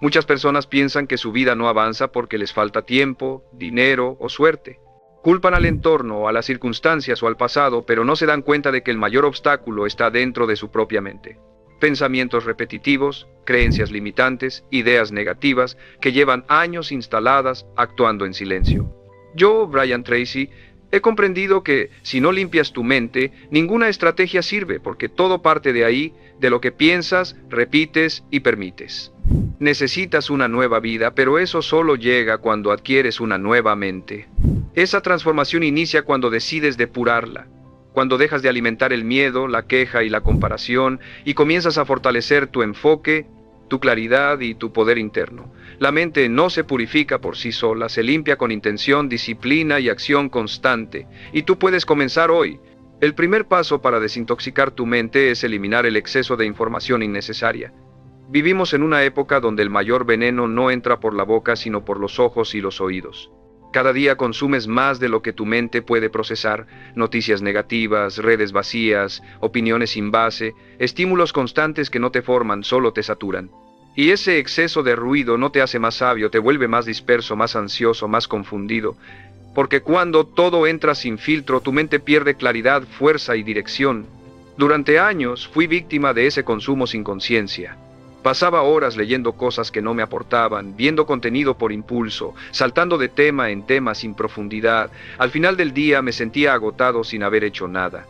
Muchas personas piensan que su vida no avanza porque les falta tiempo, dinero o suerte. Culpan al entorno, a las circunstancias o al pasado, pero no se dan cuenta de que el mayor obstáculo está dentro de su propia mente. Pensamientos repetitivos, creencias limitantes, ideas negativas que llevan años instaladas actuando en silencio. Yo, Brian Tracy, he comprendido que si no limpias tu mente, ninguna estrategia sirve porque todo parte de ahí, de lo que piensas, repites y permites. Necesitas una nueva vida, pero eso solo llega cuando adquieres una nueva mente. Esa transformación inicia cuando decides depurarla, cuando dejas de alimentar el miedo, la queja y la comparación y comienzas a fortalecer tu enfoque, tu claridad y tu poder interno. La mente no se purifica por sí sola, se limpia con intención, disciplina y acción constante. Y tú puedes comenzar hoy. El primer paso para desintoxicar tu mente es eliminar el exceso de información innecesaria. Vivimos en una época donde el mayor veneno no entra por la boca sino por los ojos y los oídos. Cada día consumes más de lo que tu mente puede procesar: noticias negativas, redes vacías, opiniones sin base, estímulos constantes que no te forman, solo te saturan. Y ese exceso de ruido no te hace más sabio, te vuelve más disperso, más ansioso, más confundido. Porque cuando todo entra sin filtro, tu mente pierde claridad, fuerza y dirección. Durante años fui víctima de ese consumo sin conciencia. Pasaba horas leyendo cosas que no me aportaban, viendo contenido por impulso, saltando de tema en tema sin profundidad. Al final del día me sentía agotado sin haber hecho nada.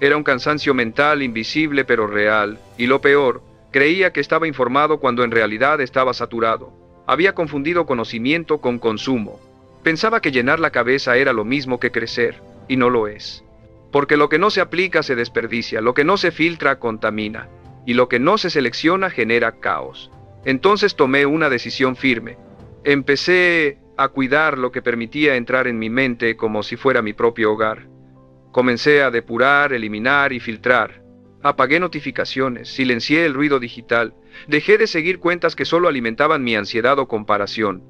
Era un cansancio mental invisible pero real, y lo peor, creía que estaba informado cuando en realidad estaba saturado. Había confundido conocimiento con consumo. Pensaba que llenar la cabeza era lo mismo que crecer, y no lo es. Porque lo que no se aplica se desperdicia, lo que no se filtra contamina. Y lo que no se selecciona genera caos. Entonces tomé una decisión firme. Empecé a cuidar lo que permitía entrar en mi mente como si fuera mi propio hogar. Comencé a depurar, eliminar y filtrar. Apagué notificaciones, silencié el ruido digital, dejé de seguir cuentas que solo alimentaban mi ansiedad o comparación.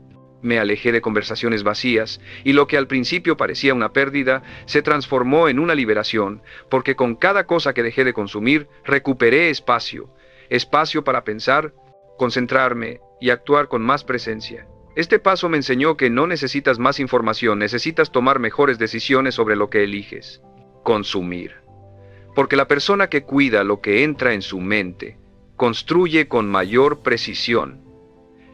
Me alejé de conversaciones vacías, y lo que al principio parecía una pérdida, se transformó en una liberación, porque con cada cosa que dejé de consumir, recuperé espacio. Espacio para pensar, concentrarme y actuar con más presencia. Este paso me enseñó que no necesitas más información, necesitas tomar mejores decisiones sobre lo que eliges. Consumir. Porque la persona que cuida lo que entra en su mente, construye con mayor precisión.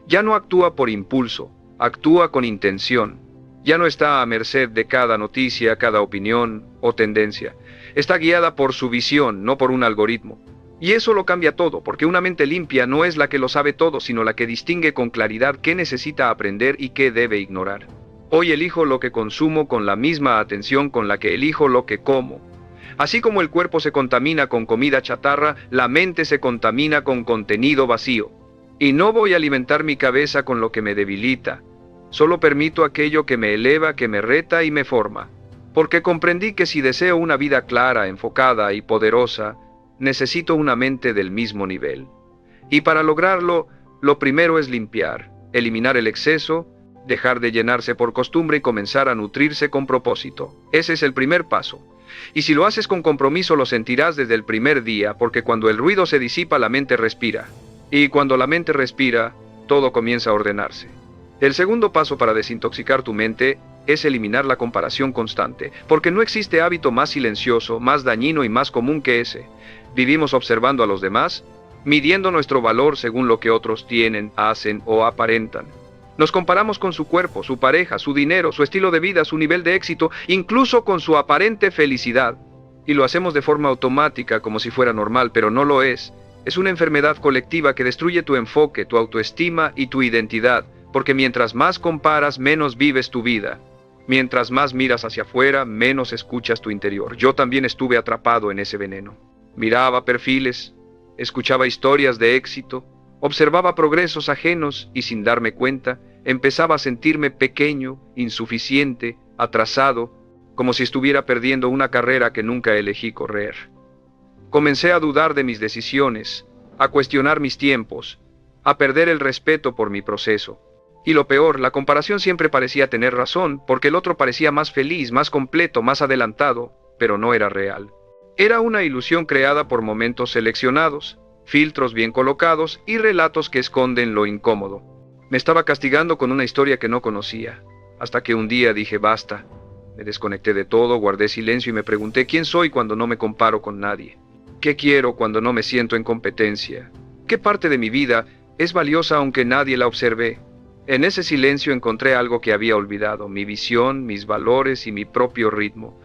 Ya no actúa por impulso, actúa con intención. Ya no está a merced de cada noticia, cada opinión o tendencia. Está guiada por su visión, no por un algoritmo. Y eso lo cambia todo, porque una mente limpia no es la que lo sabe todo, sino la que distingue con claridad qué necesita aprender y qué debe ignorar. Hoy elijo lo que consumo con la misma atención con la que elijo lo que como. Así como el cuerpo se contamina con comida chatarra, la mente se contamina con contenido vacío. Y no voy a alimentar mi cabeza con lo que me debilita. Solo permito aquello que me eleva, que me reta y me forma. Porque comprendí que si deseo una vida clara, enfocada y poderosa, necesito una mente del mismo nivel. Y para lograrlo, lo primero es limpiar, eliminar el exceso, dejar de llenarse por costumbre y comenzar a nutrirse con propósito. Ese es el primer paso. Y si lo haces con compromiso, lo sentirás desde el primer día, porque cuando el ruido se disipa, la mente respira. Y cuando la mente respira, todo comienza a ordenarse. El segundo paso para desintoxicar tu mente es eliminar la comparación constante, porque no existe hábito más silencioso, más dañino y más común que ese. Vivimos observando a los demás, midiendo nuestro valor según lo que otros tienen, hacen o aparentan. Nos comparamos con su cuerpo, su pareja, su dinero, su estilo de vida, su nivel de éxito, incluso con su aparente felicidad. Y lo hacemos de forma automática, como si fuera normal, pero no lo es. Es una enfermedad colectiva que destruye tu enfoque, tu autoestima y tu identidad, porque mientras más comparas, menos vives tu vida. Mientras más miras hacia afuera, menos escuchas tu interior. Yo también estuve atrapado en ese veneno. Miraba perfiles, escuchaba historias de éxito, observaba progresos ajenos y sin darme cuenta, empezaba a sentirme pequeño, insuficiente, atrasado, como si estuviera perdiendo una carrera que nunca elegí correr. Comencé a dudar de mis decisiones, a cuestionar mis tiempos, a perder el respeto por mi proceso. Y lo peor, la comparación siempre parecía tener razón, porque el otro parecía más feliz, más completo, más adelantado, pero no era real. Era una ilusión creada por momentos seleccionados. filtros bien colocados y relatos que esconden lo incómodo. Me estaba castigando con una historia que no conocía, hasta que un día dije basta. Me desconecté de todo, guardé silencio y me pregunté quién soy cuando no me comparo con nadie. ¿Qué quiero cuando no me siento en competencia? ¿Qué parte de mi vida es valiosa aunque nadie la observe? En ese silencio encontré algo que había olvidado, mi visión, mis valores y mi propio ritmo.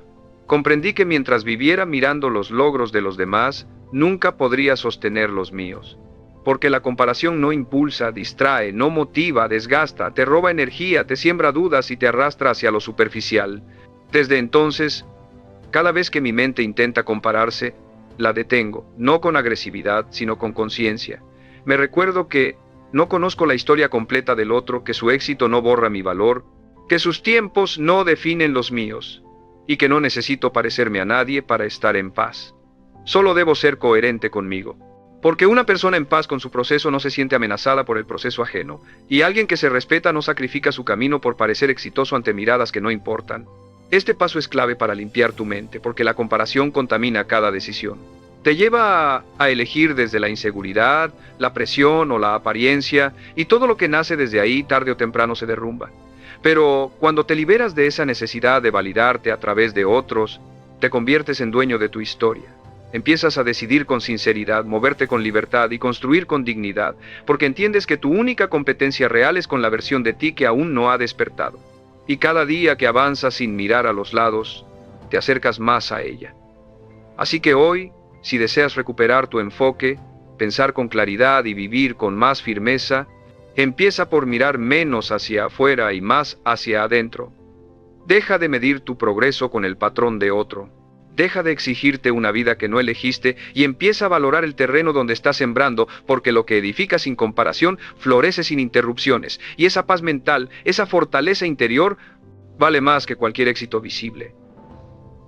Comprendí que mientras viviera mirando los logros de los demás, nunca podría sostener los míos. Porque la comparación no impulsa, distrae, no motiva, desgasta, te roba energía, te siembra dudas y te arrastra hacia lo superficial. Desde entonces, cada vez que mi mente intenta compararse, la detengo, no con agresividad, sino con conciencia. Me recuerdo que no conozco la historia completa del otro, que su éxito no borra mi valor, que sus tiempos no definen los míos, y que no necesito parecerme a nadie para estar en paz. Solo debo ser coherente conmigo. Porque una persona en paz con su proceso no se siente amenazada por el proceso ajeno, y alguien que se respeta no sacrifica su camino por parecer exitoso ante miradas que no importan. Este paso es clave para limpiar tu mente, porque la comparación contamina cada decisión. Te lleva a elegir desde la inseguridad, la presión o la apariencia, y todo lo que nace desde ahí tarde o temprano se derrumba. Pero cuando te liberas de esa necesidad de validarte a través de otros, te conviertes en dueño de tu historia. Empiezas a decidir con sinceridad, moverte con libertad y construir con dignidad, porque entiendes que tu única competencia real es con la versión de ti que aún no ha despertado. Y cada día que avanzas sin mirar a los lados, te acercas más a ella. Así que hoy, si deseas recuperar tu enfoque, pensar con claridad y vivir con más firmeza, empieza por mirar menos hacia afuera y más hacia adentro. Deja de medir tu progreso con el patrón de otro. Deja de exigirte una vida que no elegiste y empieza a valorar el terreno donde estás sembrando, porque lo que edifica sin comparación florece sin interrupciones, y esa paz mental, esa fortaleza interior, vale más que cualquier éxito visible.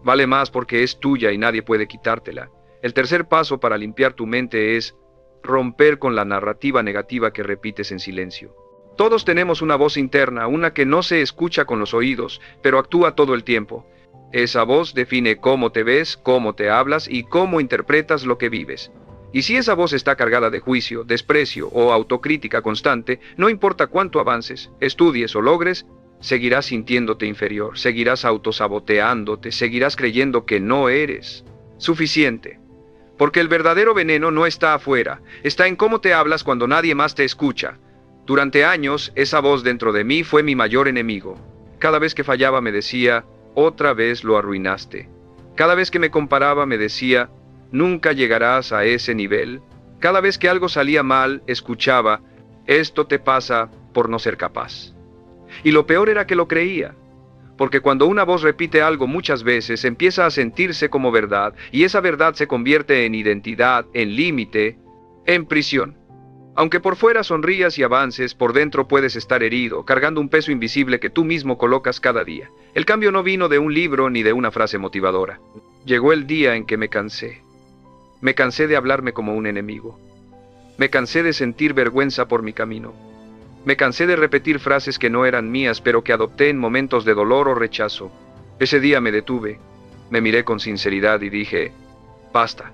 Vale más porque es tuya y nadie puede quitártela. El tercer paso para limpiar tu mente es romper con la narrativa negativa que repites en silencio. Todos tenemos una voz interna, una que no se escucha con los oídos, pero actúa todo el tiempo. Esa voz define cómo te ves, cómo te hablas y cómo interpretas lo que vives. Y si esa voz está cargada de juicio, desprecio o autocrítica constante, no importa cuánto avances, estudies o logres, seguirás sintiéndote inferior, seguirás autosaboteándote, seguirás creyendo que no eres suficiente. Porque el verdadero veneno no está afuera, está en cómo te hablas cuando nadie más te escucha. Durante años, esa voz dentro de mí fue mi mayor enemigo. Cada vez que fallaba me decía, otra vez lo arruinaste. Cada vez que me comparaba me decía, nunca llegarás a ese nivel. Cada vez que algo salía mal, escuchaba, esto te pasa por no ser capaz. Y lo peor era que lo creía. Porque cuando una voz repite algo muchas veces, empieza a sentirse como verdad, y esa verdad se convierte en identidad, en límite, en prisión. Aunque por fuera sonrías y avances, por dentro puedes estar herido, cargando un peso invisible que tú mismo colocas cada día. El cambio no vino de un libro ni de una frase motivadora. Llegó el día en que me cansé. Me cansé de hablarme como un enemigo. Me cansé de sentir vergüenza por mi camino. Me cansé de repetir frases que no eran mías, pero que adopté en momentos de dolor o rechazo. Ese día me detuve, me miré con sinceridad y dije, basta.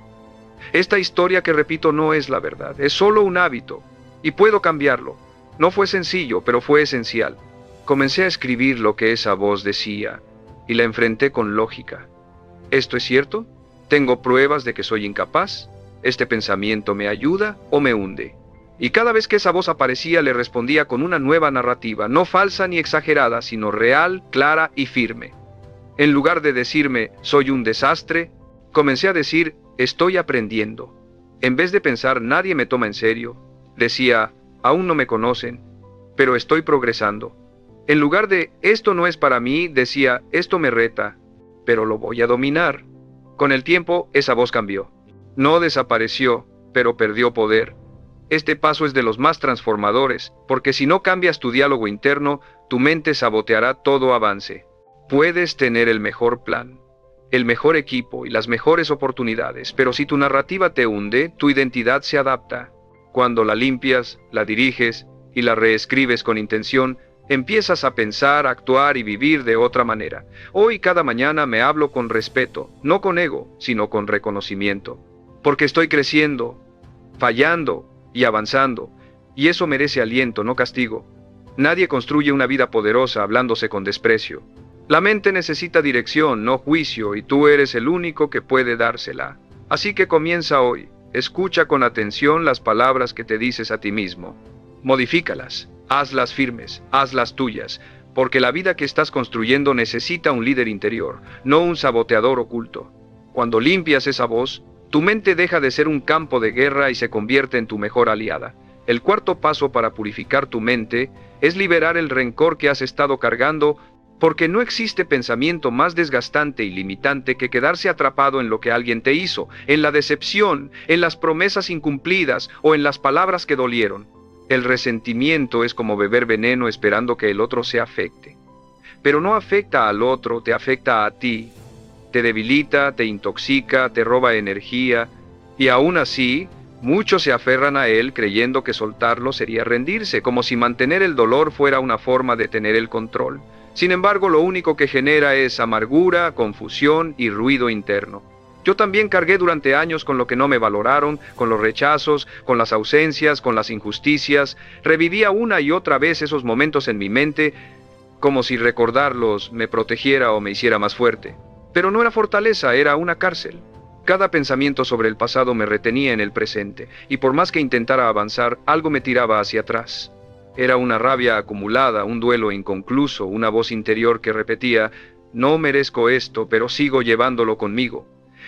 Esta historia que repito no es la verdad, es solo un hábito, y puedo cambiarlo. No fue sencillo, pero fue esencial. Comencé a escribir lo que esa voz decía, y la enfrenté con lógica. ¿Esto es cierto? ¿Tengo pruebas de que soy incapaz? ¿Este pensamiento me ayuda o me hunde? Y cada vez que esa voz aparecía le respondía con una nueva narrativa, no falsa ni exagerada, sino real, clara y firme. En lugar de decirme, soy un desastre, comencé a decir, estoy aprendiendo. En vez de pensar, nadie me toma en serio, decía, aún no me conocen, pero estoy progresando. En lugar de, esto no es para mí, decía, esto me reta, pero lo voy a dominar. Con el tiempo, esa voz cambió. No desapareció, pero perdió poder. Este paso es de los más transformadores, porque si no cambias tu diálogo interno, tu mente saboteará todo avance. Puedes tener el mejor plan, el mejor equipo y las mejores oportunidades, pero si tu narrativa te hunde, tu identidad se adapta. Cuando la limpias, la diriges y la reescribes con intención, empiezas a pensar, actuar y vivir de otra manera. Hoy cada mañana me hablo con respeto, no con ego, sino con reconocimiento. Porque estoy creciendo, fallando y avanzando, y eso merece aliento, no castigo. Nadie construye una vida poderosa hablándose con desprecio. La mente necesita dirección, no juicio, y tú eres el único que puede dársela. Así que comienza hoy. Escucha con atención las palabras que te dices a ti mismo. Modifícalas, hazlas firmes, hazlas tuyas, porque la vida que estás construyendo necesita un líder interior, no un saboteador oculto. Cuando limpias esa voz, tu mente deja de ser un campo de guerra y se convierte en tu mejor aliada. El cuarto paso para purificar tu mente es liberar el rencor que has estado cargando, porque no existe pensamiento más desgastante y limitante que quedarse atrapado en lo que alguien te hizo, en la decepción, en las promesas incumplidas o en las palabras que dolieron. El resentimiento es como beber veneno esperando que el otro se afecte. Pero no afecta al otro, te afecta a ti. Te debilita, te intoxica, te roba energía, y aún así, muchos se aferran a él creyendo que soltarlo sería rendirse, como si mantener el dolor fuera una forma de tener el control. Sin embargo, lo único que genera es amargura, confusión y ruido interno. Yo también cargué durante años con lo que no me valoraron, con los rechazos, con las ausencias, con las injusticias. Revivía una y otra vez esos momentos en mi mente, como si recordarlos me protegiera o me hiciera más fuerte. Pero no era fortaleza, era una cárcel. Cada pensamiento sobre el pasado me retenía en el presente, y por más que intentara avanzar, algo me tiraba hacia atrás. Era una rabia acumulada, un duelo inconcluso, una voz interior que repetía, no merezco esto, pero sigo llevándolo conmigo.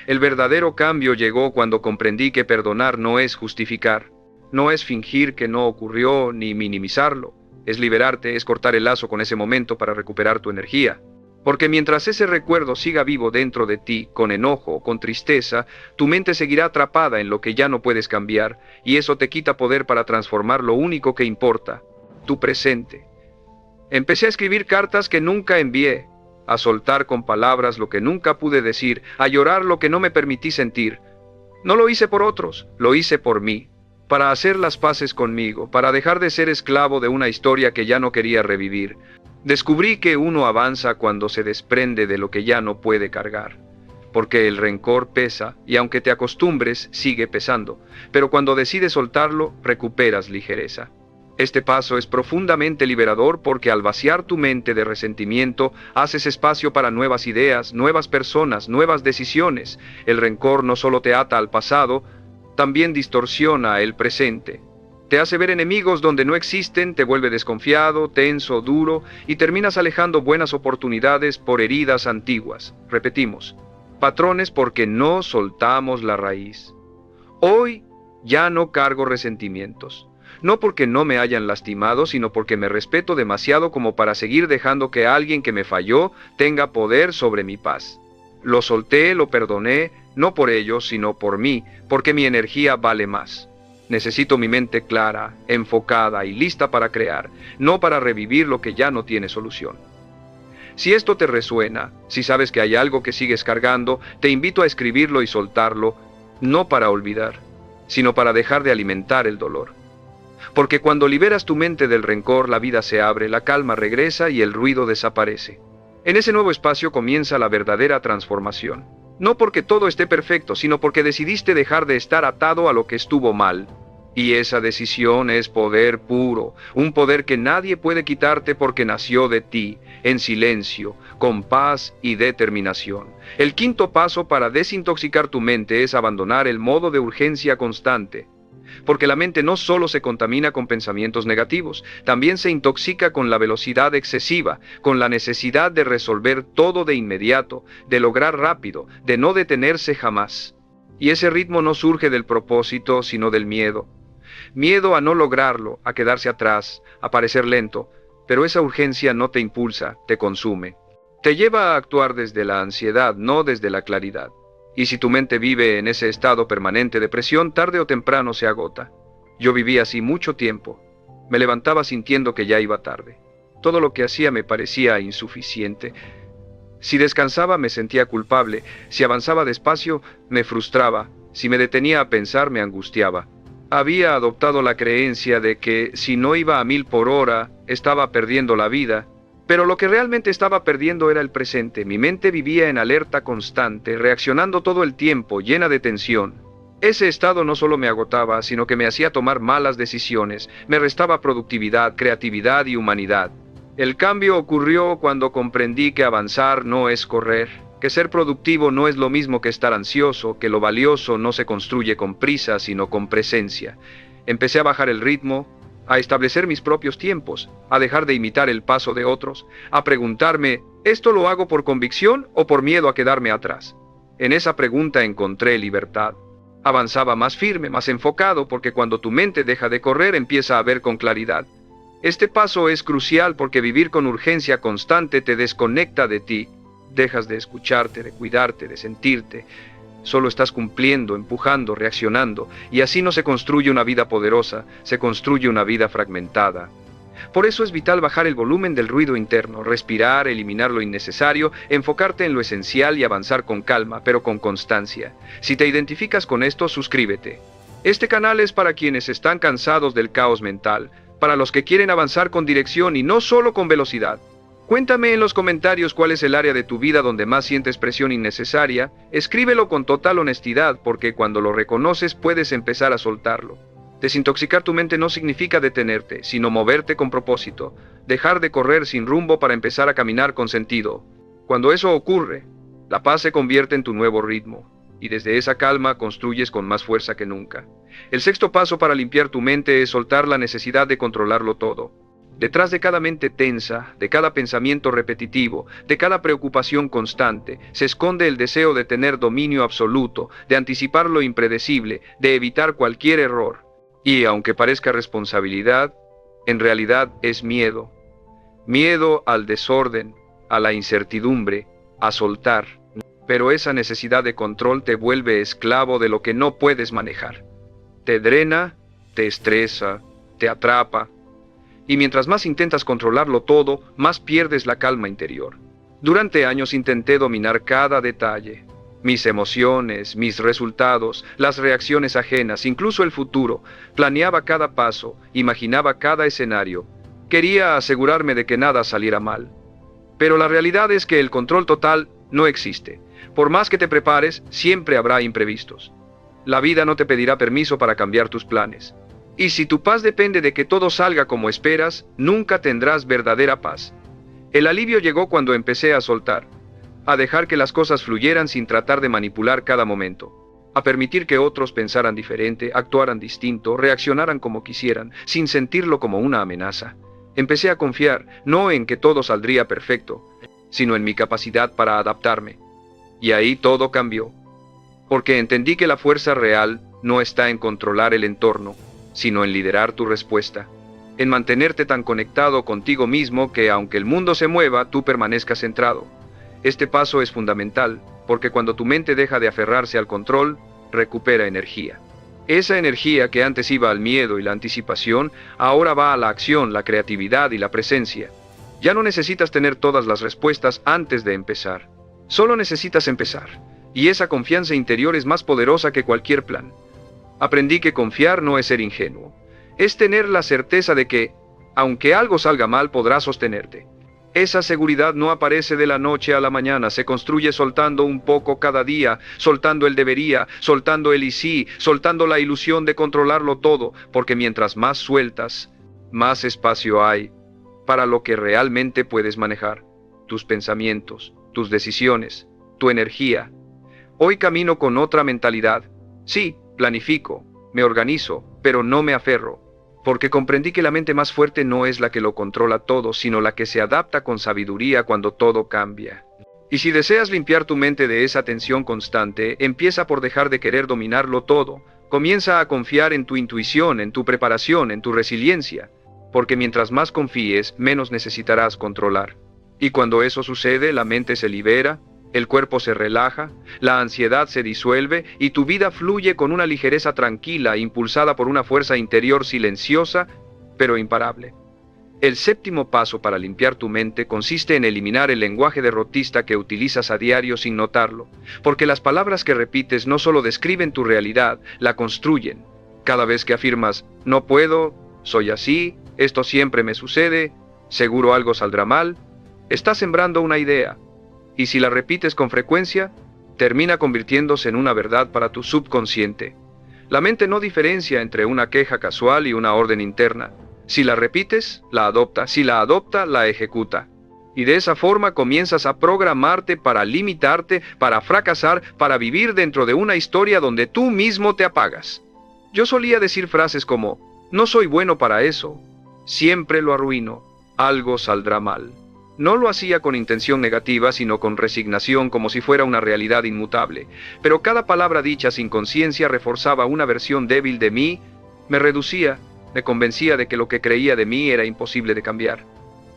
El verdadero cambio llegó cuando comprendí que perdonar no es justificar, no es fingir que no ocurrió ni minimizarlo, es liberarte, es cortar el lazo con ese momento para recuperar tu energía. Porque mientras ese recuerdo siga vivo dentro de ti, con enojo o con tristeza, tu mente seguirá atrapada en lo que ya no puedes cambiar, y eso te quita poder para transformar lo único que importa, tu presente. Empecé a escribir cartas que nunca envié, a soltar con palabras lo que nunca pude decir, a llorar lo que no me permití sentir. No lo hice por otros, lo hice por mí, para hacer las paces conmigo, para dejar de ser esclavo de una historia que ya no quería revivir. Descubrí que uno avanza cuando se desprende de lo que ya no puede cargar, porque el rencor pesa y aunque te acostumbres, sigue pesando, pero cuando decides soltarlo, recuperas ligereza. Este paso es profundamente liberador porque al vaciar tu mente de resentimiento, haces espacio para nuevas ideas, nuevas personas, nuevas decisiones. El rencor no solo te ata al pasado, también distorsiona el presente. Te hace ver enemigos donde no existen, te vuelve desconfiado, tenso, duro, y terminas alejando buenas oportunidades por heridas antiguas. Repetimos, patrones porque no soltamos la raíz. Hoy ya no cargo resentimientos. No porque no me hayan lastimado, sino porque me respeto demasiado como para seguir dejando que alguien que me falló tenga poder sobre mi paz. Lo solté, lo perdoné, no por ellos, sino por mí, porque mi energía vale más. Necesito mi mente clara, enfocada y lista para crear, no para revivir lo que ya no tiene solución. Si esto te resuena, si sabes que hay algo que sigues cargando, te invito a escribirlo y soltarlo, no para olvidar, sino para dejar de alimentar el dolor. Porque cuando liberas tu mente del rencor, la vida se abre, la calma regresa y el ruido desaparece. En ese nuevo espacio comienza la verdadera transformación. No porque todo esté perfecto, sino porque decidiste dejar de estar atado a lo que estuvo mal. Y esa decisión es poder puro, un poder que nadie puede quitarte porque nació de ti, en silencio, con paz y determinación. El quinto paso para desintoxicar tu mente es abandonar el modo de urgencia constante. Porque la mente no solo se contamina con pensamientos negativos, también se intoxica con la velocidad excesiva, con la necesidad de resolver todo de inmediato, de lograr rápido, de no detenerse jamás. Y ese ritmo no surge del propósito, sino del miedo. Miedo a no lograrlo, a quedarse atrás, a parecer lento, pero esa urgencia no te impulsa, te consume. Te lleva a actuar desde la ansiedad, no desde la claridad. Y si tu mente vive en ese estado permanente de presión, tarde o temprano se agota. Yo viví así mucho tiempo. Me levantaba sintiendo que ya iba tarde. Todo lo que hacía me parecía insuficiente. Si descansaba me sentía culpable. Si avanzaba despacio, me frustraba. Si me detenía a pensar, me angustiaba. Había adoptado la creencia de que si no iba a 1000 por hora, estaba perdiendo la vida. Pero lo que realmente estaba perdiendo era el presente. Mi mente vivía en alerta constante, reaccionando todo el tiempo, llena de tensión. Ese estado no solo me agotaba, sino que me hacía tomar malas decisiones, me restaba productividad, creatividad y humanidad. El cambio ocurrió cuando comprendí que avanzar no es correr, que ser productivo no es lo mismo que estar ansioso, que lo valioso no se construye con prisa, sino con presencia. Empecé a bajar el ritmo, a establecer mis propios tiempos, a dejar de imitar el paso de otros, a preguntarme, ¿esto lo hago por convicción o por miedo a quedarme atrás? En esa pregunta encontré libertad. Avanzaba más firme, más enfocado, porque cuando tu mente deja de correr empieza a ver con claridad. Este paso es crucial porque vivir con urgencia constante te desconecta de ti. Dejas de escucharte, de cuidarte, de sentirte. Solo estás cumpliendo, empujando, reaccionando, y así no se construye una vida poderosa, se construye una vida fragmentada. Por eso es vital bajar el volumen del ruido interno, respirar, eliminar lo innecesario, enfocarte en lo esencial y avanzar con calma, pero con constancia. Si te identificas con esto, suscríbete. Este canal es para quienes están cansados del caos mental, para los que quieren avanzar con dirección y no solo con velocidad. Cuéntame en los comentarios cuál es el área de tu vida donde más sientes presión innecesaria. Escríbelo con total honestidad, porque cuando lo reconoces puedes empezar a soltarlo. Desintoxicar tu mente no significa detenerte, sino moverte con propósito, dejar de correr sin rumbo para empezar a caminar con sentido. Cuando eso ocurre, la paz se convierte en tu nuevo ritmo, y desde esa calma construyes con más fuerza que nunca. El sexto paso para limpiar tu mente es soltar la necesidad de controlarlo todo. Detrás de cada mente tensa, de cada pensamiento repetitivo, de cada preocupación constante, se esconde el deseo de tener dominio absoluto, de anticipar lo impredecible, de evitar cualquier error. Y aunque parezca responsabilidad, en realidad es miedo. Miedo al desorden, a la incertidumbre, a soltar. Pero esa necesidad de control te vuelve esclavo de lo que no puedes manejar. Te drena, te estresa, te atrapa. Y mientras más intentas controlarlo todo, más pierdes la calma interior. Durante años intenté dominar cada detalle. Mis emociones, mis resultados, las reacciones ajenas, incluso el futuro. Planeaba cada paso, imaginaba cada escenario. Quería asegurarme de que nada saliera mal. Pero la realidad es que el control total no existe. Por más que te prepares, siempre habrá imprevistos. La vida no te pedirá permiso para cambiar tus planes. Y si tu paz depende de que todo salga como esperas, nunca tendrás verdadera paz. El alivio llegó cuando empecé a soltar, a dejar que las cosas fluyeran sin tratar de manipular cada momento, a permitir que otros pensaran diferente, actuaran distinto, reaccionaran como quisieran, sin sentirlo como una amenaza. Empecé a confiar, no en que todo saldría perfecto, sino en mi capacidad para adaptarme. Y ahí todo cambió, porque entendí que la fuerza real no está en controlar el entorno, sino en liderar tu respuesta, en mantenerte tan conectado contigo mismo que aunque el mundo se mueva, tú permanezcas centrado. Este paso es fundamental, porque cuando tu mente deja de aferrarse al control, recupera energía. Esa energía que antes iba al miedo y la anticipación, ahora va a la acción, la creatividad y la presencia. Ya no necesitas tener todas las respuestas antes de empezar. Solo necesitas empezar, y esa confianza interior es más poderosa que cualquier plan. Aprendí que confiar no es ser ingenuo, es tener la certeza de que, aunque algo salga mal, podrás sostenerte. Esa seguridad no aparece de la noche a la mañana, se construye soltando un poco cada día, soltando el debería, soltando el y sí, soltando la ilusión de controlarlo todo, porque mientras más sueltas, más espacio hay para lo que realmente puedes manejar, tus pensamientos, tus decisiones, tu energía. Hoy camino con otra mentalidad. Sí, planifico, me organizo, pero no me aferro, porque comprendí que la mente más fuerte no es la que lo controla todo, sino la que se adapta con sabiduría cuando todo cambia. Y si deseas limpiar tu mente de esa tensión constante, empieza por dejar de querer dominarlo todo. Comienza a confiar en tu intuición, en tu preparación, en tu resiliencia, porque mientras más confíes, menos necesitarás controlar. Y cuando eso sucede, la mente se libera, el cuerpo se relaja, la ansiedad se disuelve y tu vida fluye con una ligereza tranquila, impulsada por una fuerza interior silenciosa, pero imparable. El séptimo paso para limpiar tu mente consiste en eliminar el lenguaje derrotista que utilizas a diario sin notarlo, porque las palabras que repites no solo describen tu realidad, la construyen. Cada vez que afirmas, no puedo, soy así, esto siempre me sucede, seguro algo saldrá mal, estás sembrando una idea. Y si la repites con frecuencia, termina convirtiéndose en una verdad para tu subconsciente. La mente no diferencia entre una queja casual y una orden interna. Si la repites, la adopta. Si la adopta, la ejecuta. Y de esa forma comienzas a programarte para limitarte, para fracasar, para vivir dentro de una historia donde tú mismo te apagas. Yo solía decir frases como, no soy bueno para eso, siempre lo arruino, algo saldrá mal. No lo hacía con intención negativa, sino con resignación, como si fuera una realidad inmutable. Pero cada palabra dicha sin conciencia reforzaba una versión débil de mí, me reducía, me convencía de que lo que creía de mí era imposible de cambiar.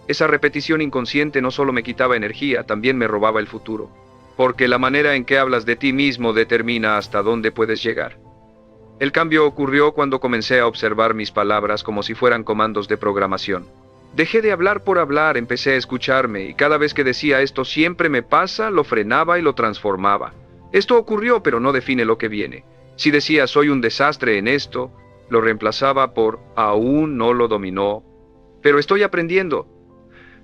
Esa repetición inconsciente no solo me quitaba energía, también me robaba el futuro. Porque la manera en que hablas de ti mismo determina hasta dónde puedes llegar. El cambio ocurrió cuando comencé a observar mis palabras como si fueran comandos de programación. Dejé de hablar por hablar, empecé a escucharme, y cada vez que decía esto siempre me pasa, lo frenaba y lo transformaba. Esto ocurrió, pero no define lo que viene. Si decía soy un desastre en esto, lo reemplazaba por aún no lo dominó. Pero estoy aprendiendo.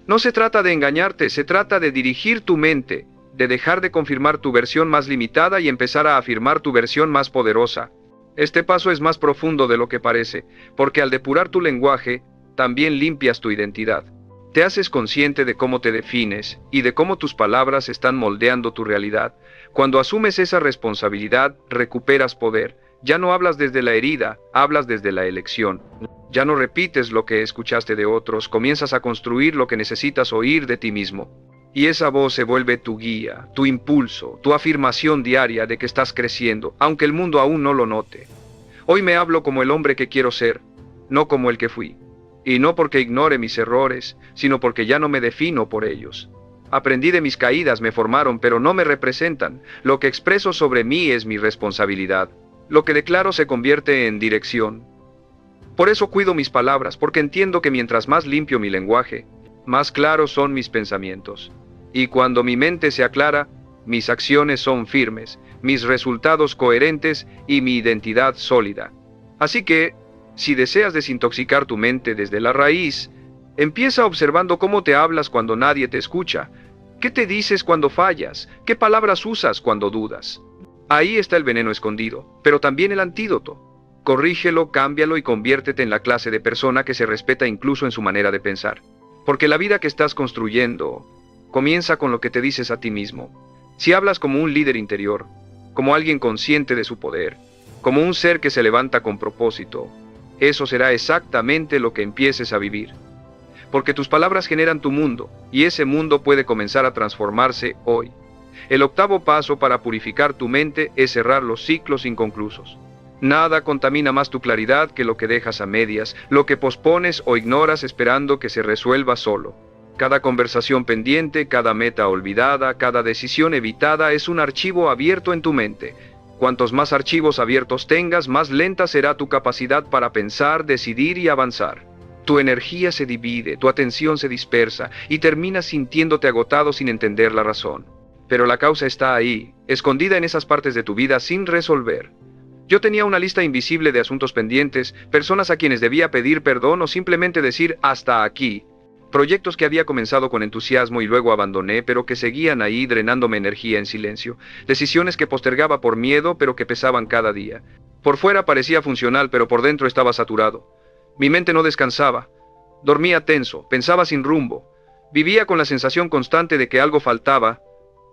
No se trata de engañarte, se trata de dirigir tu mente, de dejar de confirmar tu versión más limitada y empezar a afirmar tu versión más poderosa. Este paso es más profundo de lo que parece, porque al depurar tu lenguaje, también limpias tu identidad. Te haces consciente de cómo te defines y de cómo tus palabras están moldeando tu realidad. Cuando asumes esa responsabilidad, recuperas poder. Ya no hablas desde la herida, hablas desde la elección. Ya no repites lo que escuchaste de otros, comienzas a construir lo que necesitas oír de ti mismo. Y esa voz se vuelve tu guía, tu impulso, tu afirmación diaria de que estás creciendo, aunque el mundo aún no lo note. Hoy me hablo como el hombre que quiero ser, no como el que fui. Y no porque ignore mis errores, sino porque ya no me defino por ellos. Aprendí de mis caídas, me formaron, pero no me representan. Lo que expreso sobre mí es mi responsabilidad. Lo que declaro se convierte en dirección. Por eso cuido mis palabras, porque entiendo que mientras más limpio mi lenguaje, más claros son mis pensamientos. Y cuando mi mente se aclara, mis acciones son firmes, mis resultados coherentes y mi identidad sólida. Así que, si deseas desintoxicar tu mente desde la raíz, empieza observando cómo te hablas cuando nadie te escucha, qué te dices cuando fallas, qué palabras usas cuando dudas. Ahí está el veneno escondido, pero también el antídoto. Corrígelo, cámbialo y conviértete en la clase de persona que se respeta incluso en su manera de pensar. Porque la vida que estás construyendo comienza con lo que te dices a ti mismo. Si hablas como un líder interior, como alguien consciente de su poder, como un ser que se levanta con propósito, eso será exactamente lo que empieces a vivir. Porque tus palabras generan tu mundo, y ese mundo puede comenzar a transformarse hoy. El octavo paso para purificar tu mente es cerrar los ciclos inconclusos. Nada contamina más tu claridad que lo que dejas a medias, lo que pospones o ignoras esperando que se resuelva solo. Cada conversación pendiente, cada meta olvidada, cada decisión evitada es un archivo abierto en tu mente. Cuantos más archivos abiertos tengas, más lenta será tu capacidad para pensar, decidir y avanzar. Tu energía se divide, tu atención se dispersa y terminas sintiéndote agotado sin entender la razón. Pero la causa está ahí, escondida en esas partes de tu vida sin resolver. Yo tenía una lista invisible de asuntos pendientes, personas a quienes debía pedir perdón o simplemente decir hasta aquí. Proyectos que había comenzado con entusiasmo y luego abandoné, pero que seguían ahí drenándome energía en silencio. Decisiones que postergaba por miedo, pero que pesaban cada día. Por fuera parecía funcional, pero por dentro estaba saturado. Mi mente no descansaba. Dormía tenso, pensaba sin rumbo. Vivía con la sensación constante de que algo faltaba,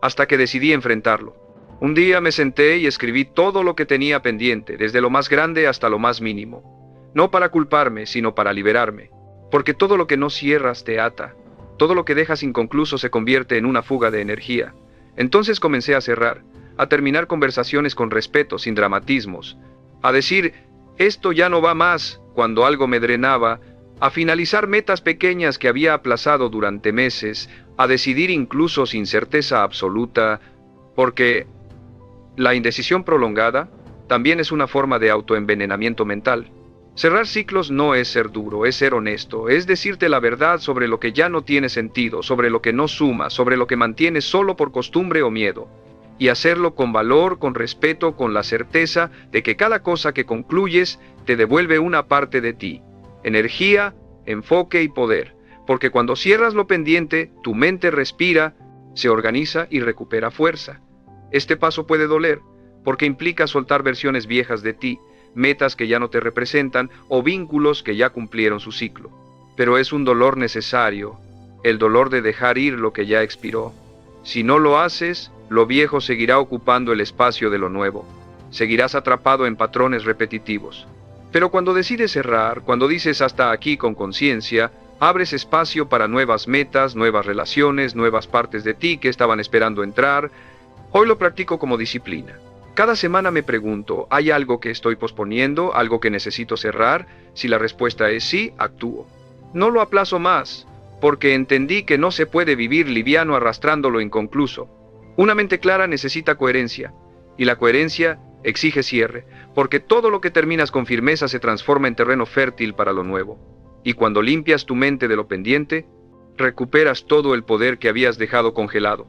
hasta que decidí enfrentarlo. Un día me senté y escribí todo lo que tenía pendiente, desde lo más grande hasta lo más mínimo. No para culparme, sino para liberarme. Porque todo lo que no cierras te ata. Todo lo que dejas inconcluso se convierte en una fuga de energía. Entonces comencé a cerrar, a terminar conversaciones con respeto, sin dramatismos. A decir, esto ya no va más, cuando algo me drenaba. A finalizar metas pequeñas que había aplazado durante meses. A decidir incluso sin certeza absoluta. Porque la indecisión prolongada también es una forma de autoenvenenamiento mental. Cerrar ciclos no es ser duro, es ser honesto, es decirte la verdad sobre lo que ya no tiene sentido, sobre lo que no suma, sobre lo que mantienes solo por costumbre o miedo. Y hacerlo con valor, con respeto, con la certeza de que cada cosa que concluyes te devuelve una parte de ti. Energía, enfoque y poder. Porque cuando cierras lo pendiente, tu mente respira, se organiza y recupera fuerza. Este paso puede doler, porque implica soltar versiones viejas de ti, metas que ya no te representan o vínculos que ya cumplieron su ciclo. Pero es un dolor necesario, el dolor de dejar ir lo que ya expiró. Si no lo haces, lo viejo seguirá ocupando el espacio de lo nuevo. Seguirás atrapado en patrones repetitivos. Pero cuando decides cerrar, cuando dices hasta aquí con conciencia, abres espacio para nuevas metas, nuevas relaciones, nuevas partes de ti que estaban esperando entrar. Hoy lo practico como disciplina. Cada semana me pregunto, ¿hay algo que estoy posponiendo, algo que necesito cerrar? Si la respuesta es sí, actúo. No lo aplazo más, porque entendí que no se puede vivir liviano arrastrando lo inconcluso. Una mente clara necesita coherencia, y la coherencia exige cierre, porque todo lo que terminas con firmeza se transforma en terreno fértil para lo nuevo. Y cuando limpias tu mente de lo pendiente, recuperas todo el poder que habías dejado congelado.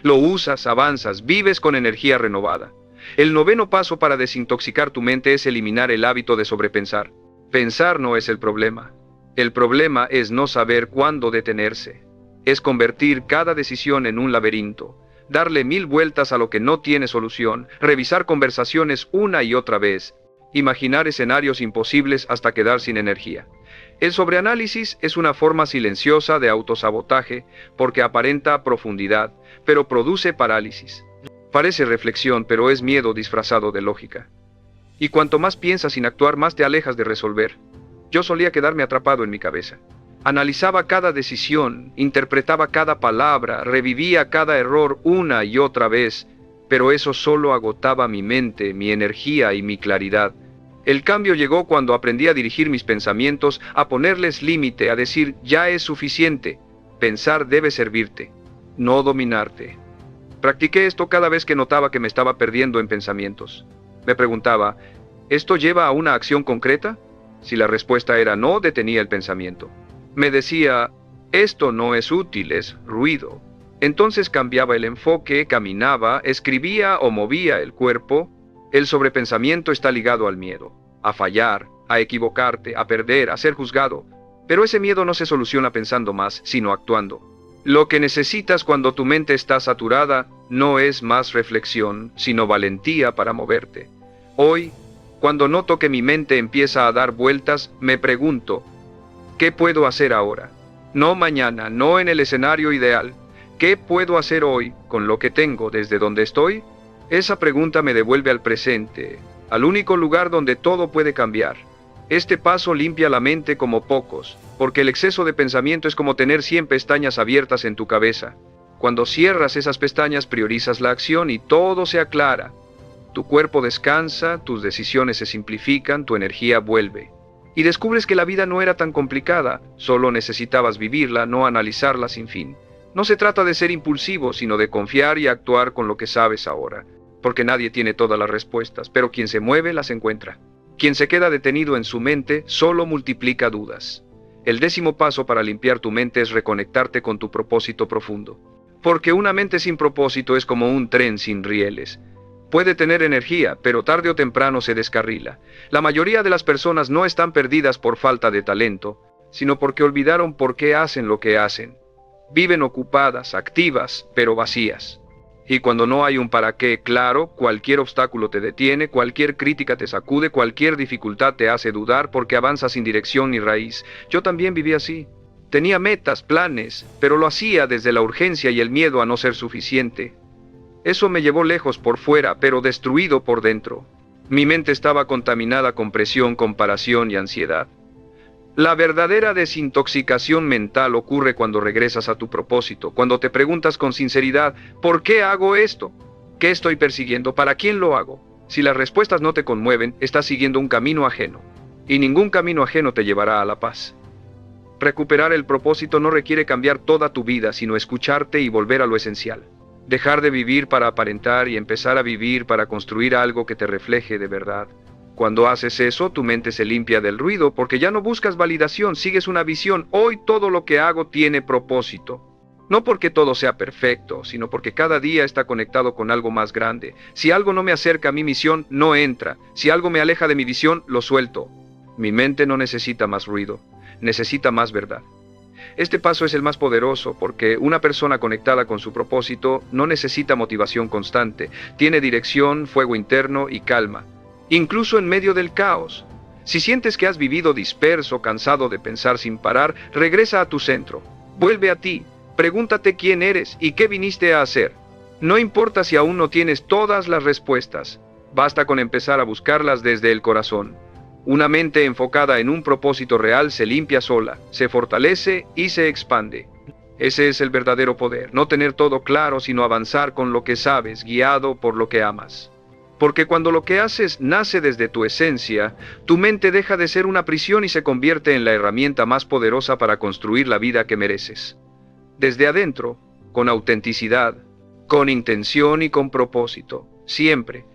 Lo usas, avanzas, vives con energía renovada. El noveno paso para desintoxicar tu mente es eliminar el hábito de sobrepensar. Pensar no es el problema. El problema es no saber cuándo detenerse. Es convertir cada decisión en un laberinto, darle 1000 vueltas a lo que no tiene solución, revisar conversaciones una y otra vez, imaginar escenarios imposibles hasta quedar sin energía. El sobreanálisis es una forma silenciosa de autosabotaje porque aparenta profundidad, pero produce parálisis. Parece reflexión, pero es miedo disfrazado de lógica. Y cuanto más piensas sin actuar, más te alejas de resolver. Yo solía quedarme atrapado en mi cabeza. Analizaba cada decisión, interpretaba cada palabra, revivía cada error una y otra vez, pero eso solo agotaba mi mente, mi energía y mi claridad. El cambio llegó cuando aprendí a dirigir mis pensamientos, a ponerles límite, a decir, ya es suficiente. Pensar debe servirte, no dominarte. Practiqué esto cada vez que notaba que me estaba perdiendo en pensamientos. Me preguntaba, ¿esto lleva a una acción concreta? Si la respuesta era no, detenía el pensamiento. Me decía, esto no es útil, es ruido. Entonces cambiaba el enfoque, caminaba, escribía o movía el cuerpo. El sobrepensamiento está ligado al miedo, a fallar, a equivocarte, a perder, a ser juzgado. Pero ese miedo no se soluciona pensando más, sino actuando. Lo que necesitas cuando tu mente está saturada no es más reflexión, sino valentía para moverte. Hoy, cuando noto que mi mente empieza a dar vueltas, me pregunto, ¿qué puedo hacer ahora? No mañana, no en el escenario ideal. ¿Qué puedo hacer hoy con lo que tengo desde donde estoy? Esa pregunta me devuelve al presente, al único lugar donde todo puede cambiar. Este paso limpia la mente como pocos, porque el exceso de pensamiento es como tener 100 pestañas abiertas en tu cabeza. Cuando cierras esas pestañas, priorizas la acción y todo se aclara. Tu cuerpo descansa, tus decisiones se simplifican, tu energía vuelve. Y descubres que la vida no era tan complicada, solo necesitabas vivirla, no analizarla sin fin. No se trata de ser impulsivo, sino de confiar y actuar con lo que sabes ahora. Porque nadie tiene todas las respuestas, pero quien se mueve las encuentra. Quien se queda detenido en su mente solo multiplica dudas. El 10º paso para limpiar tu mente es reconectarte con tu propósito profundo. Porque una mente sin propósito es como un tren sin rieles. Puede tener energía, pero tarde o temprano se descarrila. La mayoría de las personas no están perdidas por falta de talento, sino porque olvidaron por qué hacen lo que hacen. Viven ocupadas, activas, pero vacías. Y cuando no hay un para qué claro, cualquier obstáculo te detiene, cualquier crítica te sacude, cualquier dificultad te hace dudar porque avanzas sin dirección ni raíz. Yo también viví así. Tenía metas, planes, pero lo hacía desde la urgencia y el miedo a no ser suficiente. Eso me llevó lejos por fuera, pero destruido por dentro. Mi mente estaba contaminada con presión, comparación y ansiedad. La verdadera desintoxicación mental ocurre cuando regresas a tu propósito, cuando te preguntas con sinceridad, ¿por qué hago esto? ¿Qué estoy persiguiendo? ¿Para quién lo hago? Si las respuestas no te conmueven, estás siguiendo un camino ajeno, y ningún camino ajeno te llevará a la paz. Recuperar el propósito no requiere cambiar toda tu vida, sino escucharte y volver a lo esencial. Dejar de vivir para aparentar y empezar a vivir para construir algo que te refleje de verdad. Cuando haces eso, tu mente se limpia del ruido porque ya no buscas validación, sigues una visión. Hoy todo lo que hago tiene propósito. No porque todo sea perfecto, sino porque cada día está conectado con algo más grande. Si algo no me acerca a mi misión, no entra. Si algo me aleja de mi visión, lo suelto. Mi mente no necesita más ruido, necesita más verdad. Este paso es el más poderoso porque una persona conectada con su propósito no necesita motivación constante, tiene dirección, fuego interno y calma. incluso en medio del caos. Si sientes que has vivido disperso, cansado de pensar sin parar, regresa a tu centro. Vuelve a ti. Pregúntate quién eres y qué viniste a hacer. No importa si aún no tienes todas las respuestas. Basta con empezar a buscarlas desde el corazón. Una mente enfocada en un propósito real se limpia sola, se fortalece y se expande. Ese es el verdadero poder, no tener todo claro, sino avanzar con lo que sabes, guiado por lo que amas. Porque cuando lo que haces nace desde tu esencia, tu mente deja de ser una prisión y se convierte en la herramienta más poderosa para construir la vida que mereces. Desde adentro, con autenticidad, con intención y con propósito, siempre.